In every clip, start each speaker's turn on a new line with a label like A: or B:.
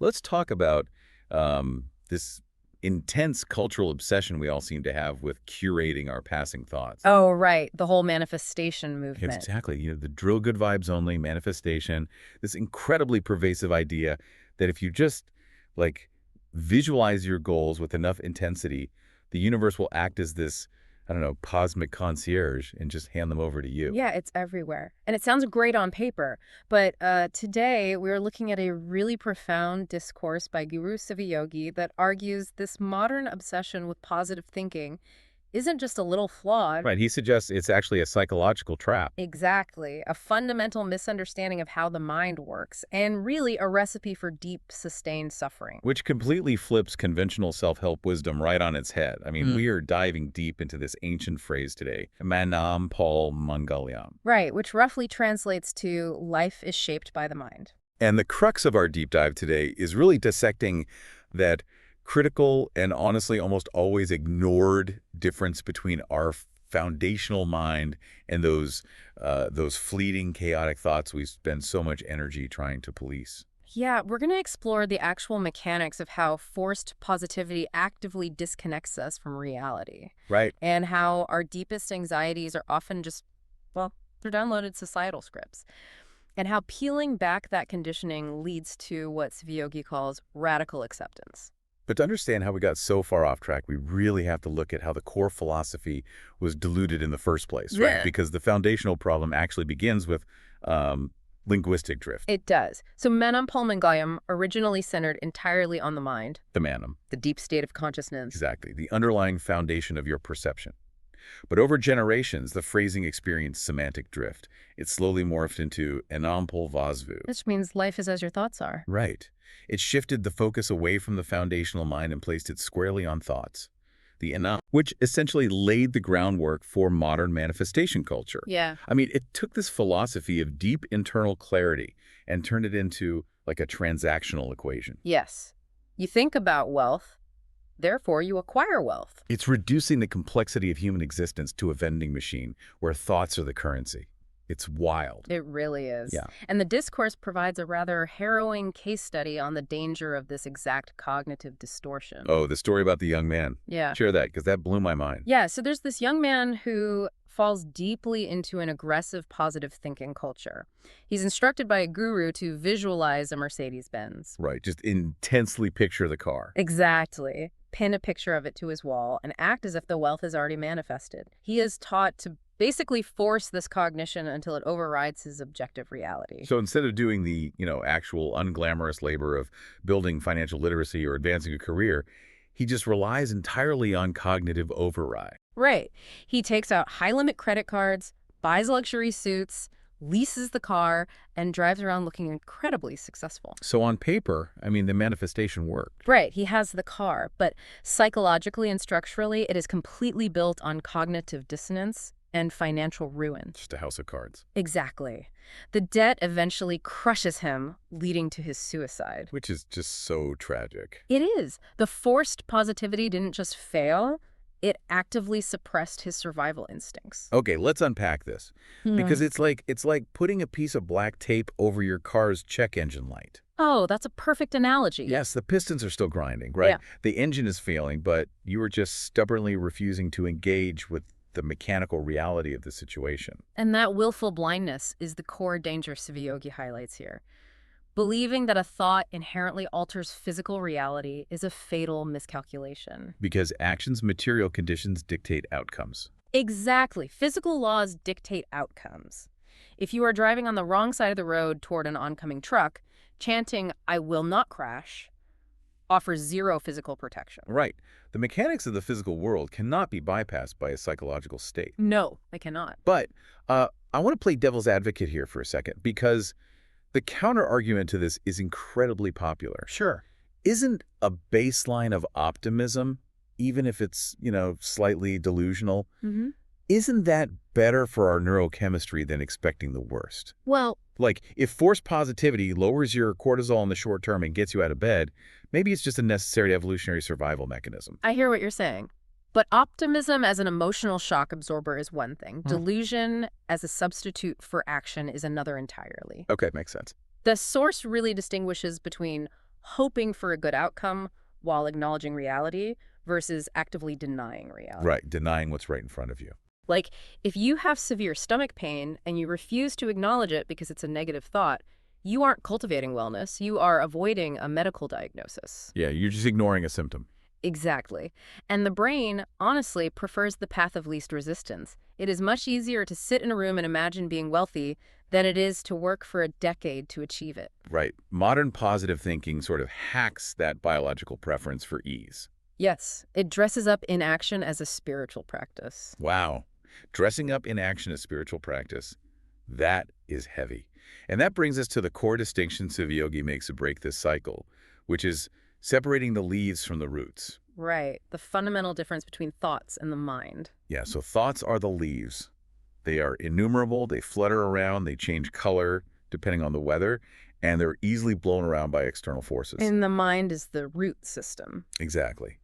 A: Let's talk about this intense cultural obsession we all seem to have with curating our passing thoughts.
B: Oh, right. The whole manifestation movement.
A: Exactly. The drill good vibes only, manifestation, this incredibly pervasive idea that if you just, like, visualize your goals with enough intensity, the universe will act as this, I don't know, cosmic concierge and just hand them over to you.
B: Yeah, it's everywhere. And it sounds great on paper. But today we're looking at a really profound discourse by Guru SivaYogi that argues this modern obsession with positive thinking isn't just a little flawed.
A: Right. He suggests it's actually a psychological trap.
B: Exactly. A fundamental misunderstanding of how the mind works, and really a recipe for deep, sustained suffering.
A: Which completely flips conventional self-help wisdom right on its head. I mean, we are diving deep into this ancient phrase today, Manam Pol Mangalyam.
B: Right, which roughly translates to life is shaped by the mind.
A: And the crux of our deep dive today is really dissecting that critical and honestly almost always ignored difference between our foundational mind and those fleeting, chaotic thoughts we spend so much energy trying to police.
B: Yeah, we're going to explore the actual mechanics of how forced positivity actively disconnects us from reality.
A: Right.
B: And how our deepest anxieties are often just, well, they're downloaded societal scripts. And how peeling back that conditioning leads to what SivaYogi calls radical acceptance.
A: But to understand how we got so far off track, we really have to look at how the core philosophy was diluted in the first place, right?
B: Yeah.
A: Because the foundational problem actually begins with linguistic drift.
B: It does. So Manam Pol Mangalyam originally centered entirely on the mind,
A: The manum.
B: the deep state of consciousness.
A: Exactly. The underlying foundation of your perception. But over generations, the phrasing experienced semantic drift. It slowly morphed into enam pol vasvu.
B: Which means life is as your thoughts are.
A: Right. It shifted the focus away from the foundational mind and placed it squarely on thoughts. The enam, which essentially laid the groundwork for modern manifestation culture.
B: Yeah.
A: I mean, it took this philosophy of deep internal clarity and turned it into like a transactional equation.
B: Yes. You think about wealth, therefore you acquire wealth.
A: It's reducing the complexity of human existence to a vending machine where thoughts are the currency. It's wild.
B: It really is.
A: Yeah.
B: And the discourse provides a rather harrowing case study on the danger of this exact cognitive distortion.
A: Oh, the story about the young man.
B: Yeah.
A: Share that, because that blew my mind.
B: Yeah, so there's this young man who falls deeply into an aggressive positive thinking culture. He's instructed by a guru to visualize a Mercedes-Benz.
A: Right, just intensely picture the car.
B: Exactly. Pin a picture of it to his wall and act as if the wealth is already manifested. He is taught to basically force this cognition until it overrides his objective reality.
A: So instead of doing the, actual unglamorous labor of building financial literacy or advancing a career, he just relies entirely on cognitive override.
B: Right. He takes out high-limit credit cards, buys luxury suits, leases the car, and drives around looking incredibly successful.
A: So on paper, I mean, the manifestation worked.
B: Right, he has the car, but psychologically and structurally, it is completely built on cognitive dissonance and financial ruin.
A: Just a house of cards.
B: Exactly. The debt eventually crushes him, leading to his suicide.
A: Which is just so tragic.
B: It is. The forced positivity didn't just fail, it actively suppressed his survival instincts.
A: Okay, let's unpack this. Because it's like putting a piece of black tape over your car's check engine light.
B: Oh, that's a perfect analogy.
A: Yes, the pistons are still grinding, right?
B: Yeah.
A: The engine is failing, but you are just stubbornly refusing to engage with the mechanical reality of the situation.
B: And that willful blindness is the core danger SivaYogi highlights here. Believing that a thought inherently alters physical reality is a fatal miscalculation.
A: Because actions, material conditions dictate outcomes.
B: Exactly. Physical laws dictate outcomes. If you are driving on the wrong side of the road toward an oncoming truck, chanting, "I will not crash," offers zero physical protection.
A: Right. The mechanics of the physical world cannot be bypassed by a psychological state.
B: No, they cannot.
A: But I want to play devil's advocate here for a second, because the counter-argument to this is incredibly popular.
B: Sure.
A: Isn't a baseline of optimism, even if it's, slightly delusional, isn't that better for our neurochemistry than expecting the worst?
B: Well,
A: Like, if forced positivity lowers your cortisol in the short term and gets you out of bed, maybe it's just a necessary evolutionary survival mechanism.
B: I hear what you're saying. But optimism as an emotional shock absorber is one thing. Delusion as a substitute for action is another entirely.
A: Okay, makes sense.
B: The source really distinguishes between hoping for a good outcome while acknowledging reality versus actively denying reality.
A: Right, denying what's right in front of you.
B: Like, if you have severe stomach pain and you refuse to acknowledge it because it's a negative thought, you aren't cultivating wellness. You are avoiding a medical diagnosis.
A: Yeah, you're just ignoring a symptom.
B: Exactly. And the brain, honestly, prefers the path of least resistance. It is much easier to sit in a room and imagine being wealthy than it is to work for a decade to achieve it.
A: Right. Modern positive thinking sort of hacks that biological preference for ease.
B: Yes, it dresses up inaction as a spiritual practice.
A: Wow. Dressing up inaction as spiritual practice, that is heavy. And that brings us to the core distinction Sivayogi makes to break this cycle, which is separating the leaves from the roots.
B: Right, the fundamental difference between thoughts and the mind.
A: Yeah, so thoughts are the leaves. They are innumerable, they flutter around, they change color depending on the weather, and they're easily blown around by external forces.
B: And the mind is the root system.
A: Exactly.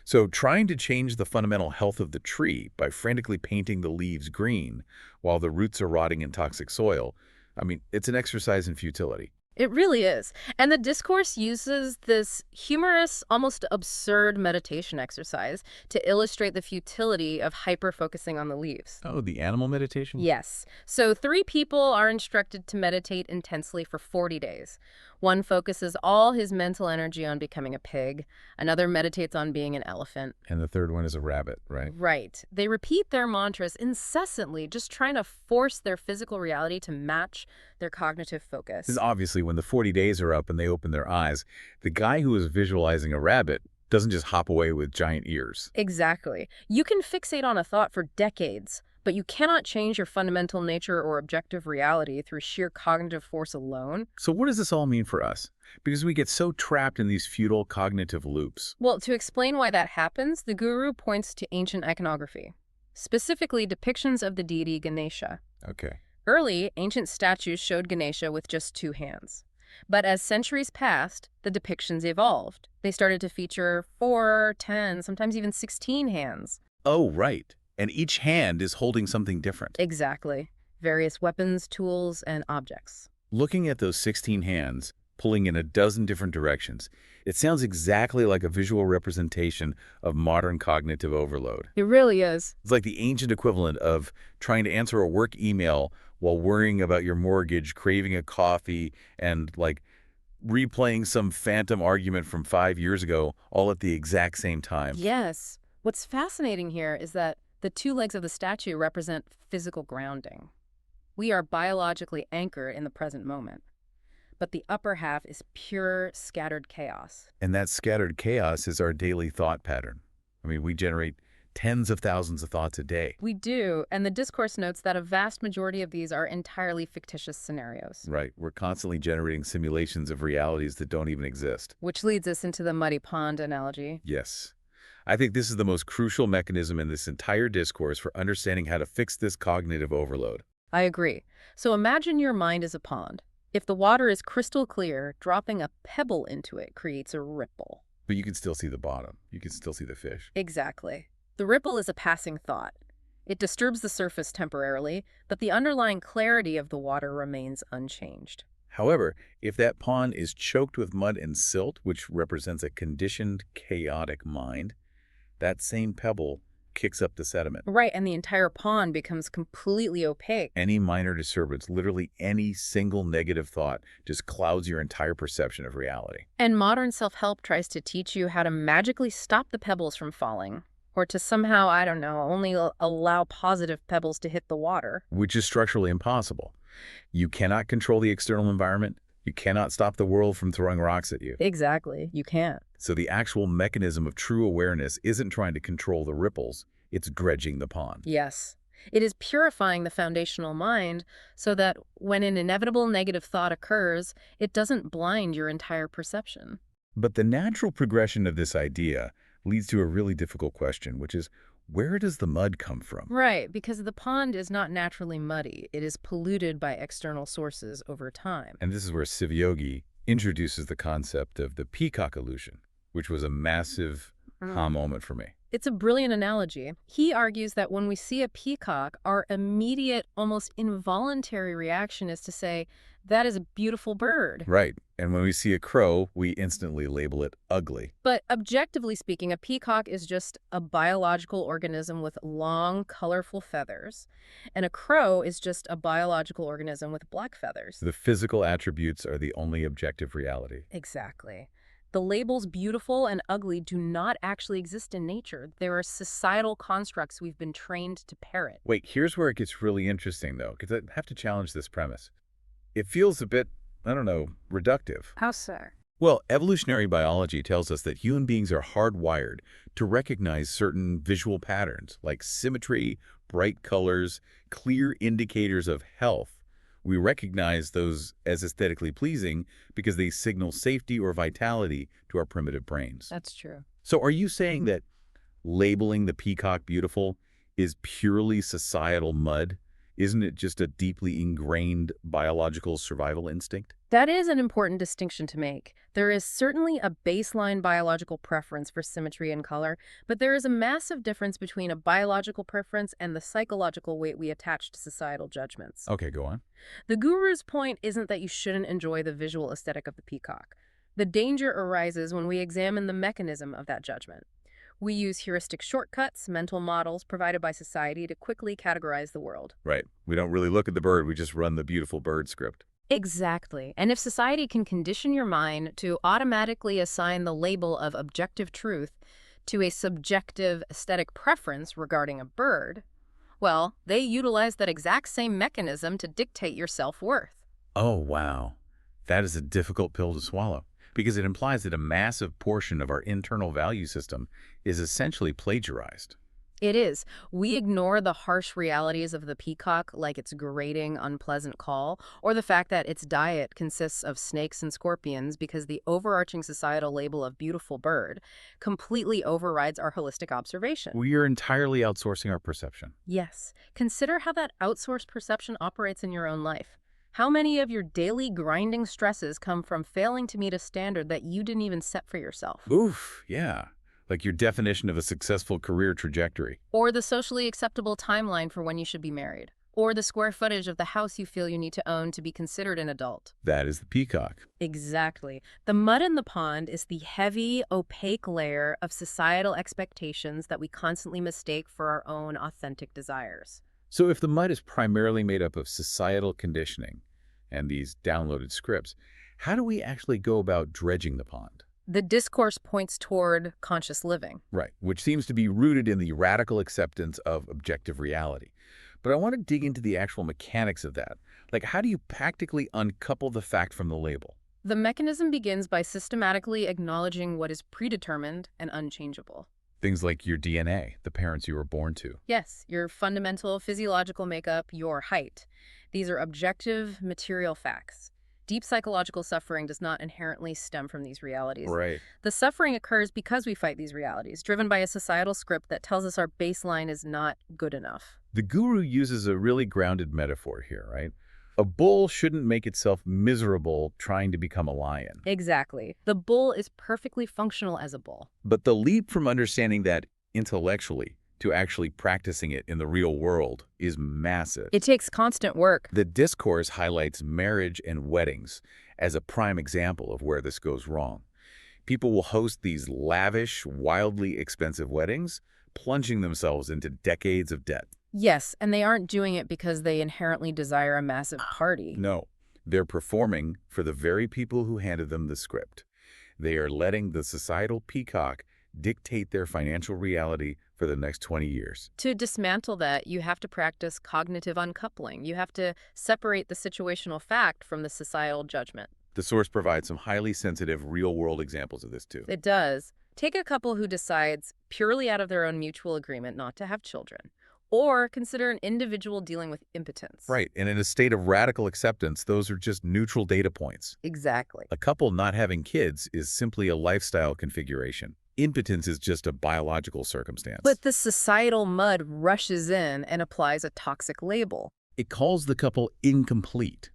A: So trying to change the fundamental health of the tree by frantically painting the leaves green while the roots are rotting in toxic soil, I mean, it's an exercise in futility.
B: It really is. And the discourse uses this humorous, almost absurd meditation exercise to illustrate the futility of hyper-focusing on the leaves.
A: Oh, the animal meditation?
B: Yes. So 3 people are instructed to meditate intensely for 40 days. One focuses all his mental energy on becoming a pig. Another meditates on being an elephant.
A: And the third one is a rabbit, right?
B: Right. They repeat their mantras incessantly, just trying to force their physical reality to match their cognitive focus.
A: This is obviously when the 40 days are up and they open their eyes, the guy who is visualizing a rabbit doesn't just hop away with giant ears.
B: Exactly. You can fixate on a thought for decades, but you cannot change your fundamental nature or objective reality through sheer cognitive force alone.
A: So what does this all mean for us? Because we get so trapped in these futile cognitive loops.
B: Well, to explain why that happens, the guru points to ancient iconography, specifically depictions of the deity Ganesha.
A: Okay.
B: Early, ancient statues showed Ganesha with just 2 hands. But as centuries passed, the depictions evolved. They started to feature 4, 10, sometimes even 16 hands.
A: Oh, right. And each hand is holding something different.
B: Exactly. Various weapons, tools, and objects.
A: Looking at those 16 hands, pulling in a dozen different directions, it sounds exactly like a visual representation of modern cognitive overload.
B: It really is.
A: It's like the ancient equivalent of trying to answer a work email while worrying about your mortgage, craving a coffee, and like replaying some phantom argument from 5 years ago, all at the exact same time.
B: Yes. What's fascinating here is that the 2 legs of the statue represent physical grounding. We are biologically anchored in the present moment. But the upper half is pure scattered chaos.
A: And that scattered chaos is our daily thought pattern. I mean, we generate tens of thousands of thoughts a day.
B: We do, and the discourse notes that a vast majority of these are entirely fictitious scenarios.
A: Right. We're constantly generating simulations of realities that don't even exist.
B: Which leads us into the muddy pond analogy.
A: Yes. I think this is the most crucial mechanism in this entire discourse for understanding how to fix this cognitive overload.
B: I agree. So imagine your mind is a pond. If the water is crystal clear, dropping a pebble into it creates a ripple.
A: But you can still see the bottom. You can still see the fish.
B: Exactly. The ripple is a passing thought. It disturbs the surface temporarily, but the underlying clarity of the water remains unchanged.
A: However, if that pond is choked with mud and silt, which represents a conditioned, chaotic mind, that same pebble kicks up the sediment.
B: Right, and the entire pond becomes completely opaque.
A: Any minor disturbance, literally any single negative thought, just clouds your entire perception of reality.
B: And modern self-help tries to teach you how to magically stop the pebbles from falling, or to somehow, I don't know, only allow positive pebbles to hit the water.
A: Which is structurally impossible. You cannot control the external environment. You cannot stop the world from throwing rocks at you.
B: Exactly, you can't.
A: So the actual mechanism of true awareness isn't trying to control the ripples, it's dredging the pond.
B: Yes. It is purifying the foundational mind so that when an inevitable negative thought occurs, it doesn't blind your entire perception.
A: But the natural progression of this idea leads to a really difficult question, which is, where does the mud come from?
B: Right, because the pond is not naturally muddy. It is polluted by external sources over time.
A: And this is where SivaYogi introduces the concept of the peacock illusion, which was a massive aha moment for me.
B: It's a brilliant analogy. He argues that when we see a peacock, our immediate, almost involuntary reaction is to say, That is a beautiful bird.
A: Right. And when we see a crow, we instantly label it ugly.
B: But objectively speaking, a peacock is just a biological organism with long, colorful feathers, and a crow is just a biological organism with black feathers.
A: The physical attributes are the only objective reality.
B: Exactly. The labels beautiful and ugly do not actually exist in nature. There are societal constructs we've been trained to parrot.
A: Wait, here's where it gets really interesting, though, because I have to challenge this premise. It feels a bit, I don't know, reductive.
B: How so?
A: Well, evolutionary biology tells us that human beings are hardwired to recognize certain visual patterns, like symmetry, bright colors, clear indicators of health. We recognize those as aesthetically pleasing because they signal safety or vitality to our primitive brains.
B: That's true.
A: So are you saying that labeling the peacock beautiful is purely societal mud? Isn't it just a deeply ingrained biological survival instinct?
B: That is an important distinction to make. There is certainly a baseline biological preference for symmetry and color, but there is a massive difference between a biological preference and the psychological weight we attach to societal judgments.
A: Okay, go on.
B: The guru's point isn't that you shouldn't enjoy the visual aesthetic of the peacock. The danger arises when we examine the mechanism of that judgment. We use heuristic shortcuts, mental models provided by society to quickly categorize the world.
A: Right. We don't really look at the bird, we just run the beautiful bird script.
B: Exactly. And if society can condition your mind to automatically assign the label of objective truth to a subjective aesthetic preference regarding a bird, well, they utilize that exact same mechanism to dictate your self-worth.
A: Oh, wow. That is a difficult pill to swallow because it implies that a massive portion of our internal value system is essentially plagiarized.
B: It is. We ignore the harsh realities of the peacock, like its grating, unpleasant call, or the fact that its diet consists of snakes and scorpions because the overarching societal label of beautiful bird completely overrides our holistic observation.
A: We are entirely outsourcing our perception.
B: Yes. Consider how that outsourced perception operates in your own life. How many of your daily grinding stresses come from failing to meet a standard that you didn't even set for yourself?
A: Oof, yeah. Like your definition of a successful career trajectory.
B: Or the socially acceptable timeline for when you should be married. Or the square footage of the house you feel you need to own to be considered an adult.
A: That is the peacock.
B: Exactly. The mud in the pond is the heavy, opaque layer of societal expectations that we constantly mistake for our own authentic desires.
A: So if the mud is primarily made up of societal conditioning and these downloaded scripts, how do we actually go about dredging the pond?
B: The discourse points toward conscious living.
A: Right, which seems to be rooted in the radical acceptance of objective reality. But I want to dig into the actual mechanics of that. Like, how do you practically uncouple the fact from the label?
B: The mechanism begins by systematically acknowledging what is predetermined and unchangeable.
A: Things like your DNA, the parents you were born to.
B: Yes, your fundamental physiological makeup, your height. These are objective material facts. Deep psychological suffering does not inherently stem from these realities.
A: Right.
B: The suffering occurs because we fight these realities, driven by a societal script that tells us our baseline is not good enough.
A: The guru uses a really grounded metaphor here, right? A bull shouldn't make itself miserable trying to become a lion.
B: Exactly. The bull is perfectly functional as a bull.
A: But the leap from understanding that intellectually to actually practicing it in the real world is massive.
B: It takes constant work.
A: The discourse highlights marriage and weddings as a prime example of where this goes wrong. People will host these lavish, wildly expensive weddings, plunging themselves into decades of debt.
B: Yes, and they aren't doing it because they inherently desire a massive party.
A: No, they're performing for the very people who handed them the script. They are letting the societal peacock dictate their financial reality for the next 20 years.
B: To dismantle that, you have to practice cognitive uncoupling. You have to separate the situational fact from the societal judgment.
A: The source provides some highly sensitive real-world examples of this too.
B: It does. Take a couple who decides, purely out of their own mutual agreement, not to have children. Or consider an individual dealing with impotence.
A: Right, and in a state of radical acceptance, those are just neutral data points.
B: Exactly.
A: A couple not having kids is simply a lifestyle configuration. Impotence is just a biological circumstance.
B: But the societal mud rushes in and applies a toxic label.
A: It calls the couple incomplete.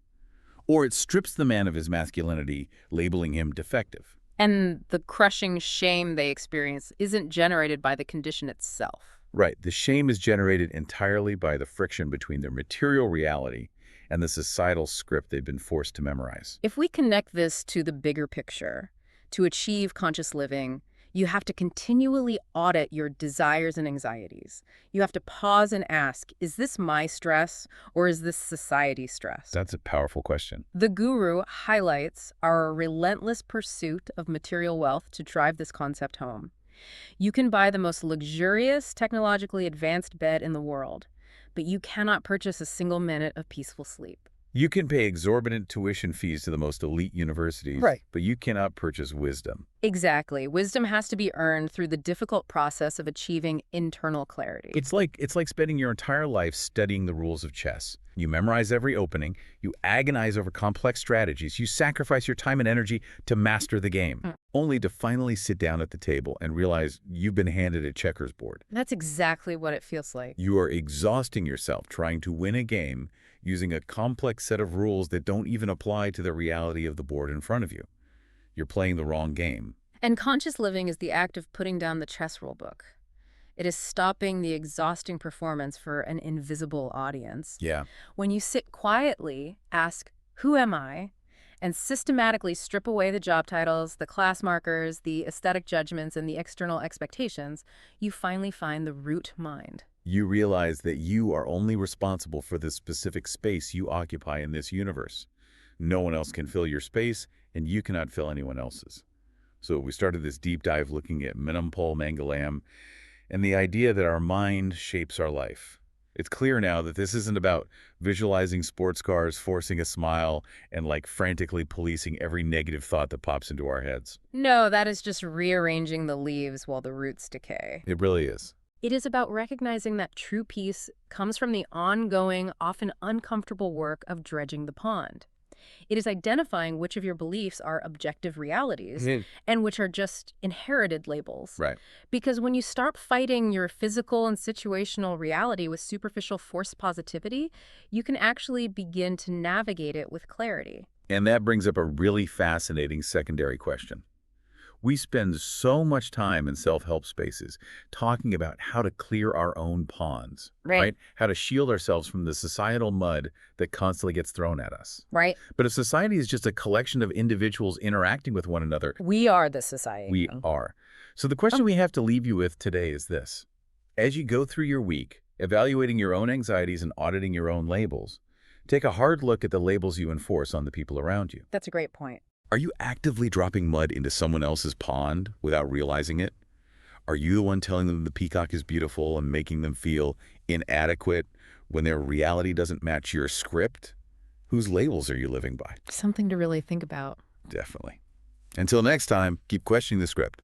A: Or it strips the man of his masculinity, labeling him defective.
B: And the crushing shame they experience isn't generated by the condition itself.
A: Right. The shame is generated entirely by the friction between their material reality and the societal script they've been forced to memorize.
B: If we connect this to the bigger picture, to achieve conscious living, you have to continually audit your desires and anxieties. You have to pause and ask, is this my stress or is this society's stress?
A: That's a powerful question.
B: The guru highlights our relentless pursuit of material wealth to drive this concept home. You can buy the most luxurious, technologically advanced bed in the world, but you cannot purchase a single minute of peaceful sleep.
A: You can pay exorbitant tuition fees to the most elite universities,
B: Right.
A: but you cannot purchase wisdom.
B: Exactly. Wisdom has to be earned through the difficult process of achieving internal clarity.
A: It's like spending your entire life studying the rules of chess. You memorize every opening, you agonize over complex strategies, you sacrifice your time and energy to master the game, only to finally sit down at the table and realize you've been handed a checkers board.
B: That's exactly what it feels like.
A: You are exhausting yourself trying to win a game using a complex set of rules that don't even apply to the reality of the board in front of you. You're playing the wrong game.
B: And conscious living is the act of putting down the chess rulebook. It is stopping the exhausting performance for an invisible audience.
A: Yeah.
B: When you sit quietly, ask, who am I? And systematically strip away the job titles, the class markers, the aesthetic judgments, and the external expectations, you finally find the root mind.
A: You realize that you are only responsible for the specific space you occupy in this universe. No one else can fill your space, and you cannot fill anyone else's. So we started this deep dive looking at Manam Pol Mangalyam and the idea that our mind shapes our life. It's clear now that this isn't about visualizing sports cars, forcing a smile, and frantically policing every negative thought that pops into our heads.
B: No, that is just rearranging the leaves while the roots decay.
A: It really is.
B: It is about recognizing that true peace comes from the ongoing, often uncomfortable work of dredging the pond. It is identifying which of your beliefs are objective realities and which are just inherited labels.
A: Right.
B: Because when you start fighting your physical and situational reality with superficial forced positivity, you can actually begin to navigate it with clarity.
A: And that brings up a really fascinating secondary question. We spend so much time in self-help spaces talking about how to clear our own ponds, right? How to shield ourselves from the societal mud that constantly gets thrown at us.
B: Right.
A: But if society is just a collection of individuals interacting with one another,
B: We are the society.
A: we are. So the question we have to leave you with today is this. As you go through your week, evaluating your own anxieties and auditing your own labels, take a hard look at the labels you enforce on the people around you.
B: That's a great point.
A: Are you actively dropping mud into someone else's pond without realizing it? Are you the one telling them the peacock is beautiful and making them feel inadequate when their reality doesn't match your script? Whose labels are you living by?
B: Something to really think about.
A: Definitely. Until next time, keep questioning the script.